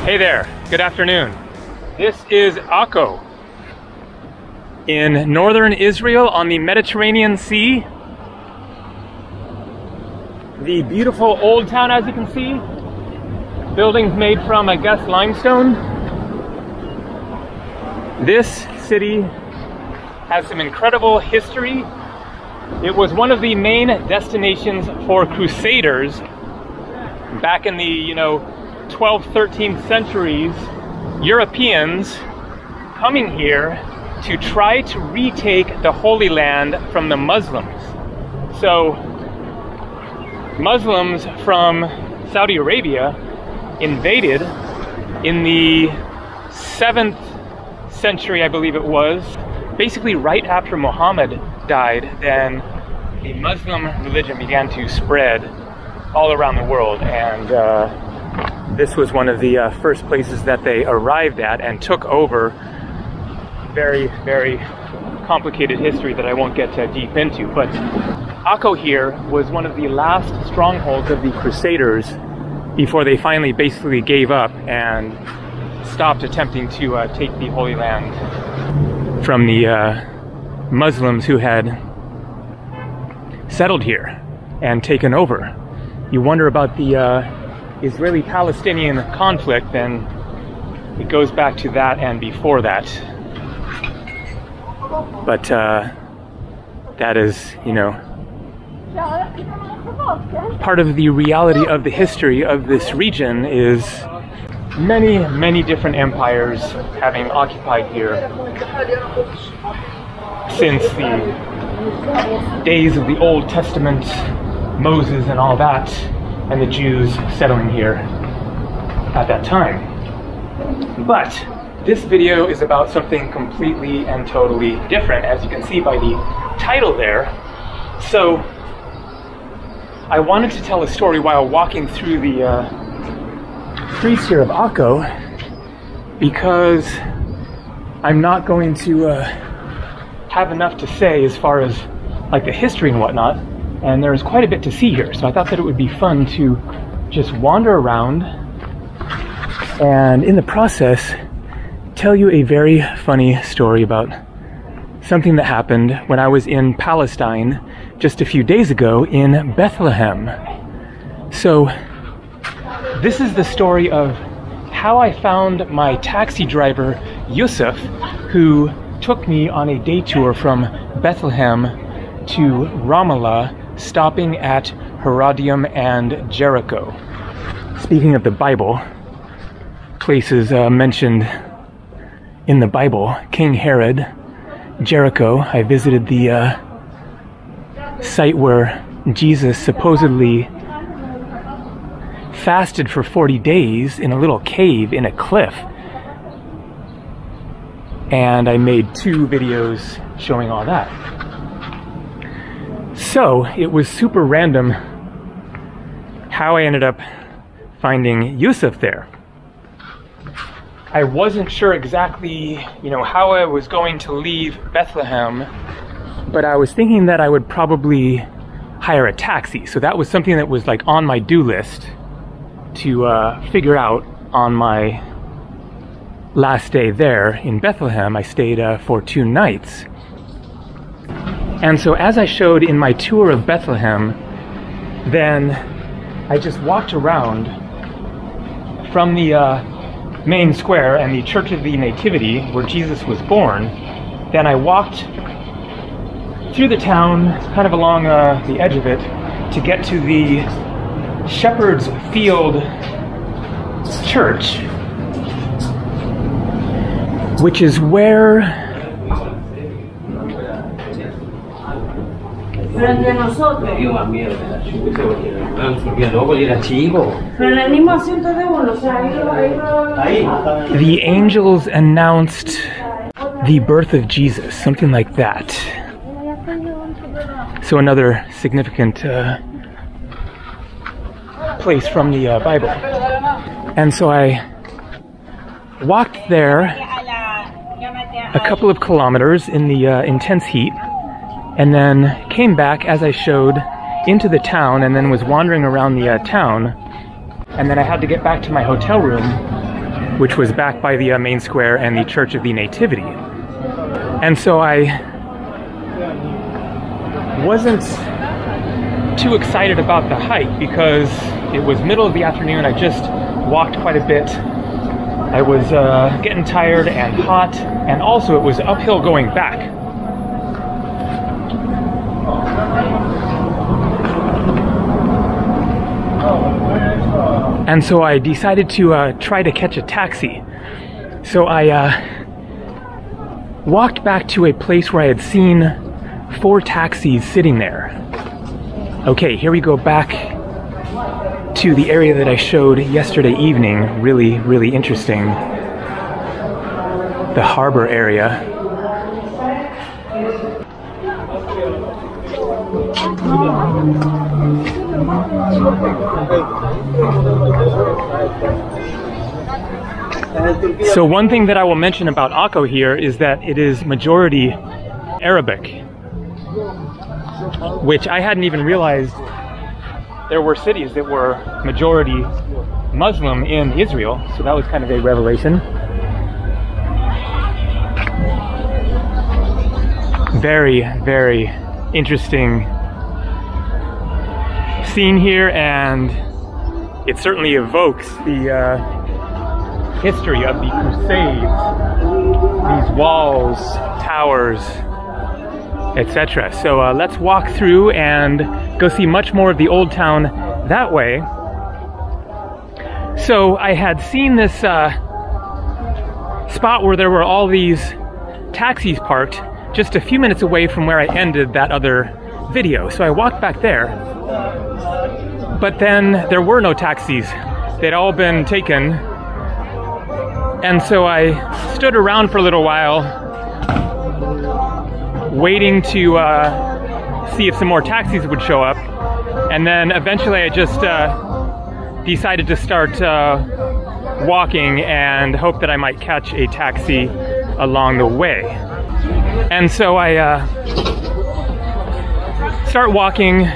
Hey there, good afternoon. This is Akko in northern Israel on the Mediterranean Sea. The beautiful old town, as you can see. Buildings made from, I guess, limestone. This city has some incredible history. It was one of the main destinations for crusaders back in the, 12th, 13th centuries. Europeans coming here to try to retake the Holy Land from the Muslims. So Muslims from Saudi Arabia invaded in the 7th century, I believe it was. Basically right after Muhammad died, then the Muslim religion began to spread all around the world, and this was one of the first places that they arrived at and took over. Very, very complicated history that I won't get deep into, but Akko here was one of the last strongholds of the Crusaders before they finally basically gave up and stopped attempting to take the Holy Land from the Muslims who had settled here and taken over. You wonder about the Israeli-Palestinian conflict, and it goes back to that and before that. But that is, part of the reality of the history of this region is many, many different empires having occupied here since the days of the Old Testament, Moses and all that, and the Jews settling here at that time. But this video is about something completely and totally different, as you can see by the title there. So I wanted to tell a story while walking through the streets here of Akko, because I'm not going to have enough to say as far as like the history and whatnot, and there's quite a bit to see here, so I thought that it would be fun to just wander around and in the process tell you a very funny story about something that happened when I was in Palestine just a few days ago in Bethlehem. So this is the story of how I found my taxi driver Yusuf, who took me on a day tour from Bethlehem to Ramallah, stopping at Herodium and Jericho. Speaking of the Bible, places mentioned in the Bible, King Herod, Jericho. I visited the site where Jesus supposedly fasted for 40 days in a little cave in a cliff. And I made 2 videos showing all that. So it was super random how I ended up finding Yusuf there. I wasn't sure exactly, how I was going to leave Bethlehem, but I was thinking that I would probably hire a taxi. So that was something that was like on my do list to figure out on my last day there in Bethlehem. I stayed for 2 nights. And so as I showed in my tour of Bethlehem, then I just walked around from the main square and the Church of the Nativity where Jesus was born. Then I walked through the town, kind of along the edge of it, to get to the Shepherd's Field Church, which is where the angels announced the birth of Jesus, something like that. So another significant place from the Bible. And so I walked there a couple of kilometers in the intense heat, and then came back, as I showed, into the town, and then was wandering around the town, and then I had to get back to my hotel room which was back by the main square and the Church of the Nativity. And so I wasn't too excited about the hike because it was middle of the afternoon. I just walked quite a bit. I was getting tired and hot, and also it was uphill going back. And so I decided to try to catch a taxi. So I walked back to a place where I had seen 4 taxis sitting there. Okay, here we go back to the area that I showed yesterday evening. Really, really interesting. The harbor area. So one thing that I will mention about Akko here is that it is majority Arabic, which I hadn't even realized there were cities that were majority Muslim in Israel, so that was kind of a revelation. Very, very interesting scene here, and it certainly evokes the history of the Crusades, these walls, towers, etc. So let's walk through and go see much more of the old town that way. So I had seen this spot where there were all these taxis parked just a few minutes away from where I ended that other video. So I walked back there, but then there were no taxis. They'd all been taken. And so I stood around for a little while, waiting to see if some more taxis would show up. And then eventually I just decided to start walking and hope that I might catch a taxi along the way. And so I start walking.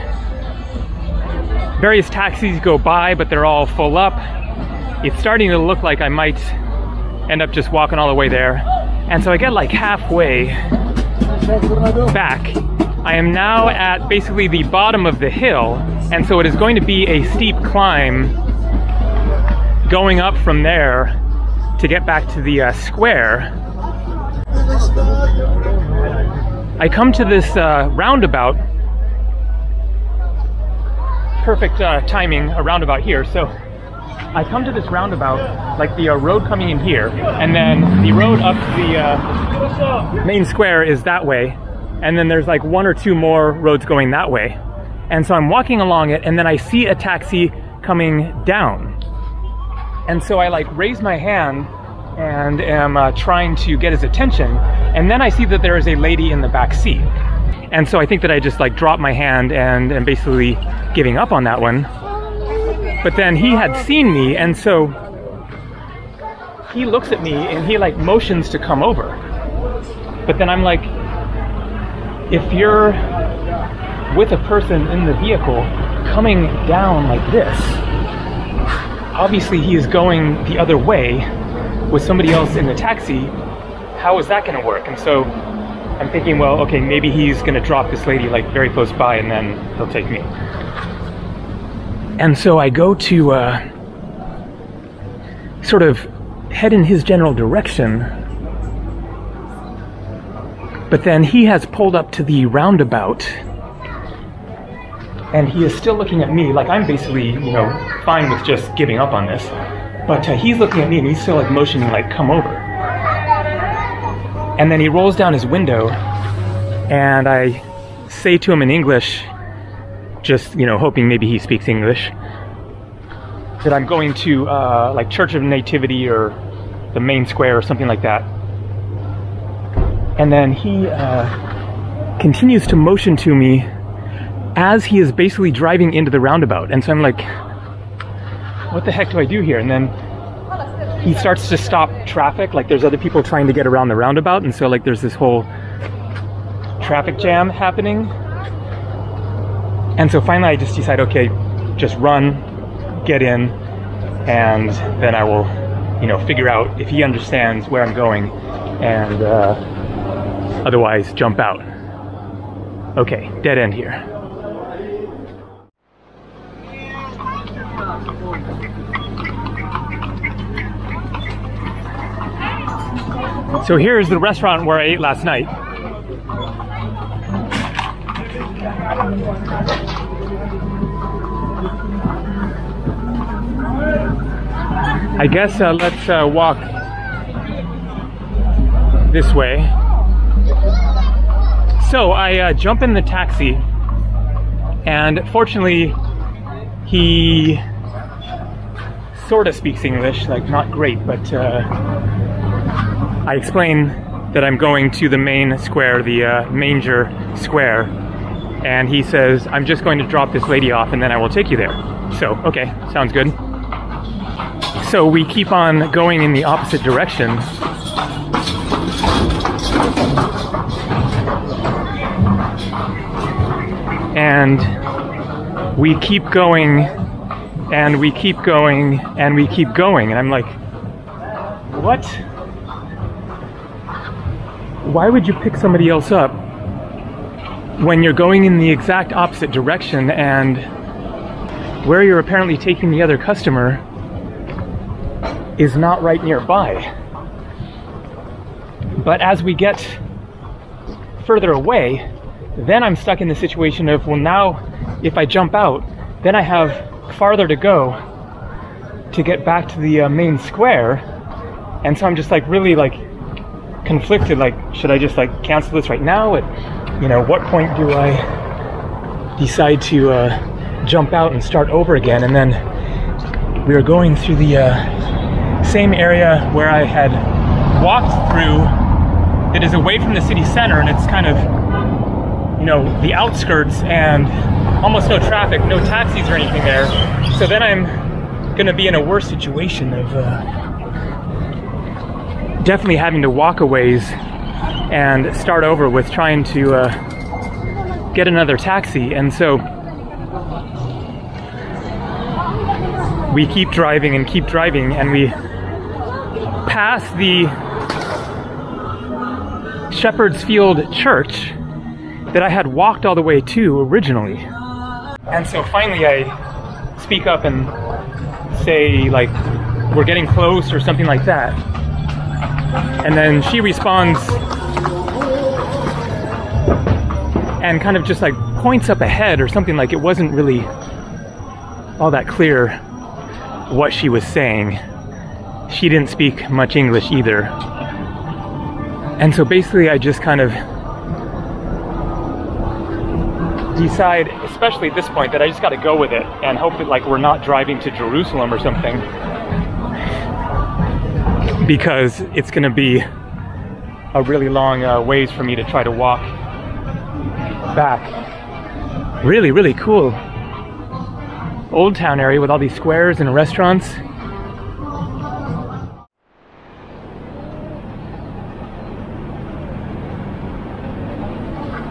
Various taxis go by, but they're all full up. It's starting to look like I might end up just walking all the way there. And so I get like halfway back. I am now at basically the bottom of the hill, and so it is going to be a steep climb going up from there to get back to the square. I come to this roundabout. Perfect timing, a roundabout here. So I come to this roundabout, like the road coming in here, and then the road up the main square is that way, and then there's like 1 or 2 more roads going that way. And so I'm walking along it, and then I see a taxi coming down. And so I like raise my hand and am trying to get his attention, and then I see that there is a lady in the back seat. And so I think that I just like dropped my hand and am basically giving up on that one. But then he had seen me, and so he looks at me and he like motions to come over. But then I'm like, if you're with a person in the vehicle coming down like this, obviously he is going the other way with somebody else in the taxi. How is that going to work? And so I'm thinking, well, okay, maybe he's going to drop this lady like very close by and then he'll take me. And so I go to sort of head in his general direction, but then he has pulled up to the roundabout and he is still looking at me like I'm basically, you know, fine with just giving up on this. But he's looking at me and he's still like motioning like, come over. And then he rolls down his window and I say to him in English, just, you know, hoping maybe he speaks English, that I'm going to like Church of Nativity or the main square or something like that. And then he continues to motion to me as he is basically driving into the roundabout. And so I'm like, what the heck do I do here? And then he starts to stop traffic, like there's other people trying to get around the roundabout, and so like there's this whole traffic jam happening. And so finally I just decide, okay, just run, get in, and then I will you know, figure out if he understands where I'm going, and otherwise jump out. Okay, dead end here. So here's the restaurant where I ate last night. I guess let's walk this way. So I jump in the taxi, and fortunately he sort of speaks English, like not great, but I explain that I'm going to the main square, the manger square, and he says, I'm just going to drop this lady off and then I will take you there. So, okay, sounds good. So we keep on going in the opposite direction. And we keep going, and we keep going, and we keep going. And I'm like, what? Why would you pick somebody else up when you're going in the exact opposite direction, and where you're apparently taking the other customer is not right nearby? But as we get further away, then I'm stuck in the situation of, well, now if I jump out, then I have farther to go to get back to the main square. And so I'm just like really like conflicted, like, should I just like cancel this right now? At, you know, what point do I decide to jump out and start over again? And then we were going through the same area where I had walked through that is away from the city center, and it's kind of, you know, the outskirts, and almost no traffic, no taxis or anything there. So then I'm gonna be in a worse situation of definitely having to walk a ways and start over with trying to get another taxi. And so we keep driving and keep driving, and we pass the Shepherd's Field Church that I had walked all the way to originally. And so finally I speak up and say, like, we're getting close or something like that. And then she responds and kind of just like points up ahead or something, like it wasn't really all that clear what she was saying. She didn't speak much English either. And so basically I just kind of decide, especially at this point, that I just got to go with it and hope that like we're not driving to Jerusalem or something, because it's going to be a really long ways for me to try to walk back. Really, really cool old town area with all these squares and restaurants.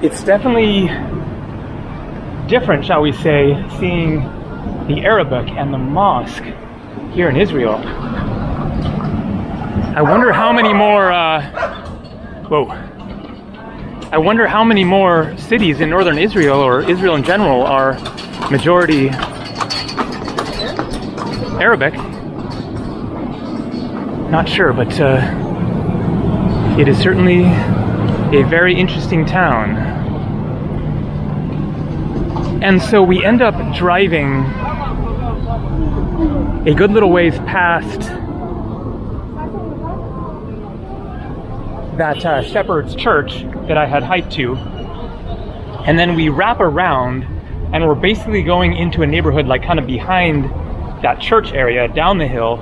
It's definitely different, shall we say, seeing the Arabic and the mosque here in Israel. I wonder how many more, I wonder how many more cities in northern Israel, or Israel in general, are majority Arabic. Not sure, but it is certainly a very interesting town. And so we end up driving a good little ways past that Shepherd's Church that I had hiked to, and then we wrap around and we're basically going into a neighborhood like kind of behind that church area down the hill.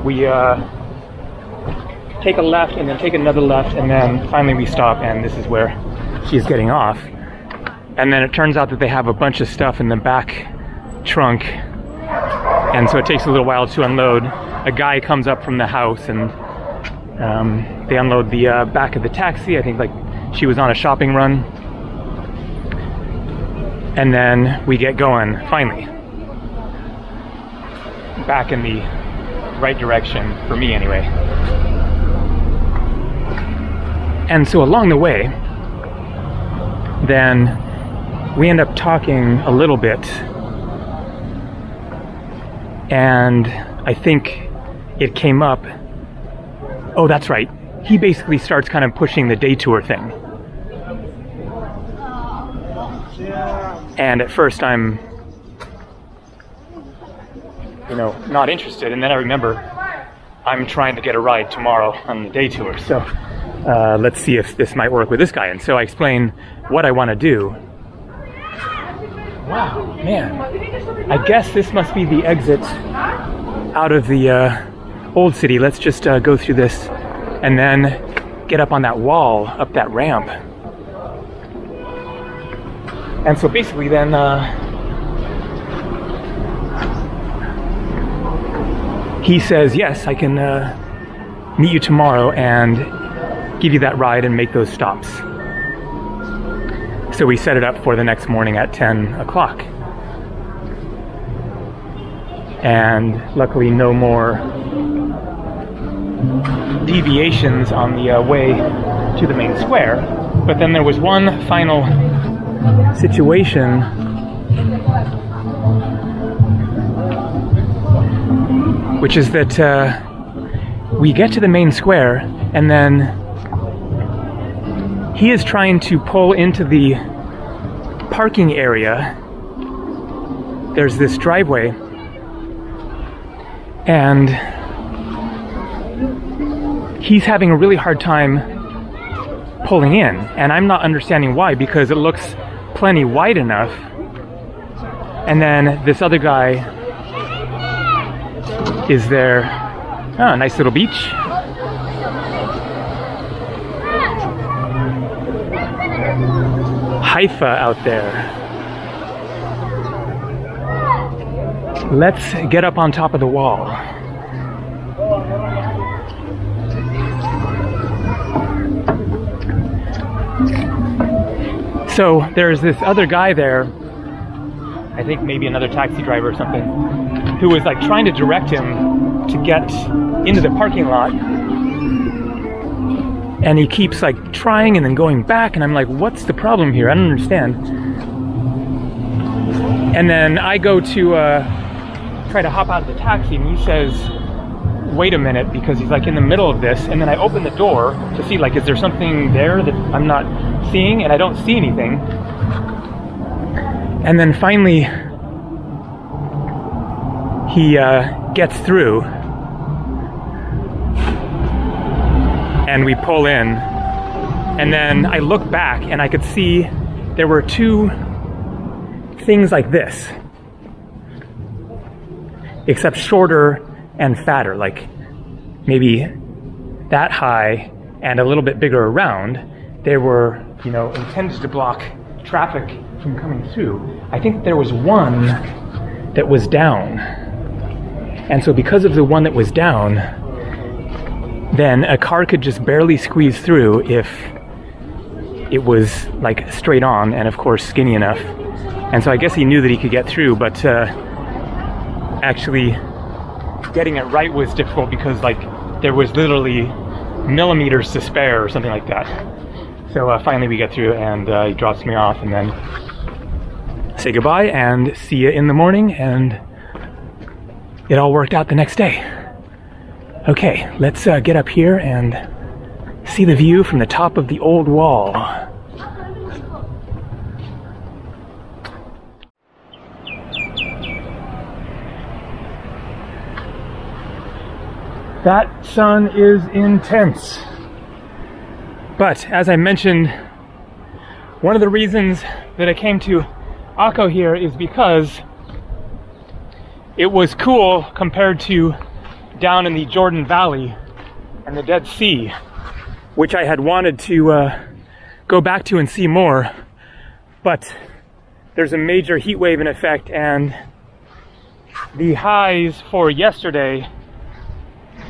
We take a left and then take another left, and then finally we stop, and this is where she's getting off. And then it turns out that they have a bunch of stuff in the back trunk, and so it takes a little while to unload. A guy comes up from the house, and they unload the back of the taxi. I think like she was on a shopping run. And then we get going, finally. Back in the right direction, for me anyway. And so along the way, then we end up talking a little bit, and I think it came up, oh, that's right, he basically starts kind of pushing the day tour thing. And at first I'm, not interested, and then I remember I'm trying to get a ride tomorrow on the day tour, so let's see if this might work with this guy. And so I explain what I want to do. Wow, man, I guess this must be the exit out of the old city. Let's just go through this and then get up on that wall, up that ramp. And so basically then he says, yes, I can meet you tomorrow and give you that ride and make those stops. So we set it up for the next morning at 10 o'clock. And luckily no more deviations on the way to the main square. But then there was one final situation which is that we get to the main square, and then he is trying to pull into the parking area. There's this driveway, and he's having a really hard time pulling in, and I'm not understanding why, because it looks plenty wide enough. And then this other guy is there. Oh, nice little beach. Haifa out there. Let's get up on top of the wall. So there's this other guy there, I think maybe another taxi driver or something, who was like trying to direct him to get into the parking lot. And he keeps like trying and then going back, and I'm like, what's the problem here? I don't understand. And then I go to try to hop out of the taxi, and he says, wait a minute, because he's like in the middle of this. And then I open the door to see, like, is there something there that I'm not seeing? And I don't see anything. And then finally he gets through, and we pull in, and then I look back and I could see there were two things like this, except shorter and fatter, like maybe that high and a little bit bigger around. They were, intended to block traffic from coming through. I think there was one that was down. And so because of the one that was down, then a car could just barely squeeze through if it was like straight on and of course skinny enough. And so I guess he knew that he could get through, but actually getting it right was difficult because like there was literally millimeters to spare or something like that. So finally we get through, and he drops me off, and then say goodbye and see you in the morning, and it all worked out the next day. Okay, let's get up here and see the view from the top of the old wall. That sun is intense. But as I mentioned, one of the reasons that I came to Akko here is because it was cool compared to down in the Jordan Valley and the Dead Sea, which I had wanted to go back to and see more. But there's a major heat wave in effect, and the highs for yesterday,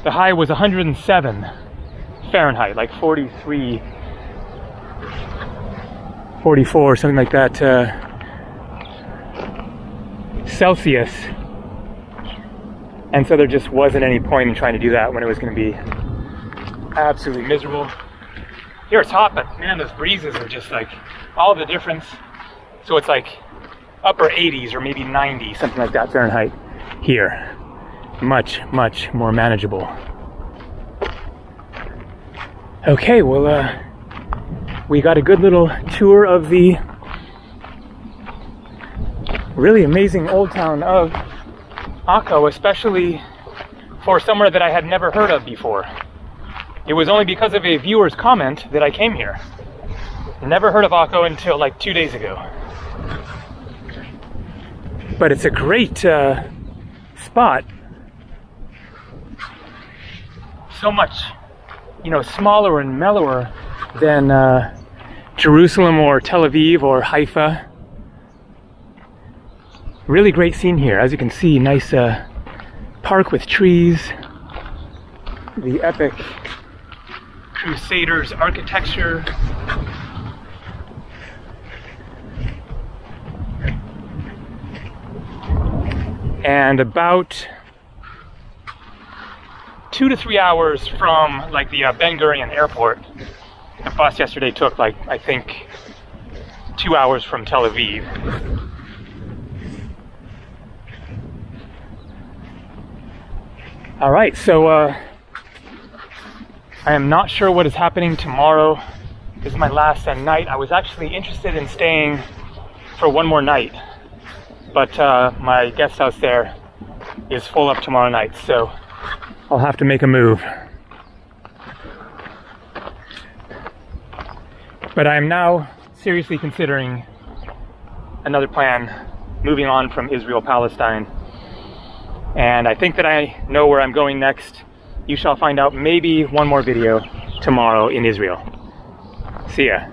the high was 107 Fahrenheit, like 43, 44, something like that, Celsius. And so there just wasn't any point in trying to do that when it was going to be absolutely miserable. Here it's hot, but man, those breezes are just like all the difference. So it's like upper 80s or maybe 90, something like that Fahrenheit here. Much, much more manageable. Okay, well, we got a good little tour of the really amazing old town of Akko, especially for somewhere that I had never heard of before. It was only because of a viewer's comment that I came here. Never heard of Akko until like 2 days ago. But it's a great spot. So much, you know, smaller and mellower than Jerusalem or Tel Aviv or Haifa. Really great scene here. As you can see, nice park with trees. The epic Crusaders architecture. And about 2 to 3 hours from like the Ben Gurion airport. The bus yesterday took like, I think, 2 hours from Tel Aviv. All right, so I am not sure what is happening tomorrow. This is my last night. I was actually interested in staying for one more night, but my guest house there is full up tomorrow night, so I'll have to make a move. But I am now seriously considering another plan, moving on from Israel, Palestine. And I think that I know where I'm going next. You shall find out maybe one more video tomorrow in Israel. See ya.